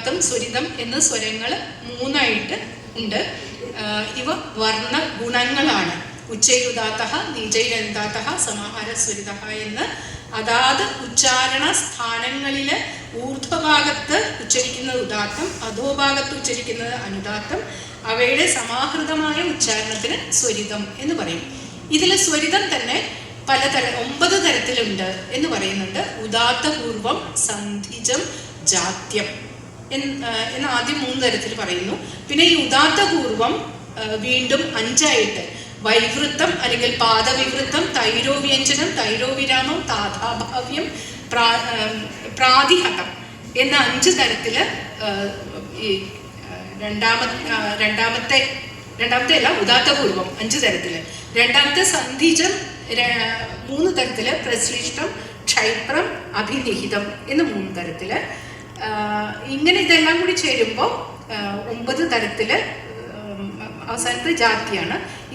ഉദാത്തം സ്വരിതം എന്ന സ്വരങ്ങൾ മൂന്നായിട്ട് ഉണ്ട്. ഇവ വർണ്ണ ഗുണങ്ങളാണ്. ഉച്ചൈരുദാത്ത, നീചൈരന്താത്ത, സമാഹാര സ്വരിത എന്ന് അതാത് ഉച്ചാരണ സ്ഥാനങ്ങളില് ഊർധ്വഭാഗത്ത് ഉച്ചരിക്കുന്നത് ഉദാത്തം, അധോഭാഗത്ത് ഉച്ചരിക്കുന്നത് അനുദാത്തം. അവയുടെ സമാഹൃതമായ ഉച്ചാരണത്തിന് സ്വരിതം എന്ന് പറയും. ഇതിൽ സ്വരിതം തന്നെ 9 തരത്തിലുണ്ട് എന്ന് പറയുന്നുണ്ട്. ഉദാത്തപൂർവം, സന്ധിജം, ജാത്യം എന്ന് ആദ്യം 3 തരത്തിൽ പറയുന്നു. പിന്നെ ഈ ഉദാത്തപൂർവം വീണ്ടും 5ആയിട്ട് വൈവൃത്തം അല്ലെങ്കിൽ പാദവിവൃത്തം, തൈരോവ്യഞ്ജനം, തൈരോവിരാമം, താഥാഭാവ്യം, പ്രാതിഹതം എന്ന 5 തരത്തില് ഈ രണ്ടാമത്തെ അല്ല, ഉദാത്തപൂർവം 5 തരത്തില്. രണ്ടാമത്തെ സന്ധിജം 3 തരത്തില്, പ്രശ്ലിഷ്ടം, ക്ഷൈപ്രം, അഭിനിഹിതം എന്ന് 3 തരത്തില്. ഇങ്ങനെ ഇതെല്ലാം കൂടി ചേരുമ്പോൾ 9 തരത്തില് അവസാനത്തെ ജാതിയാണ്.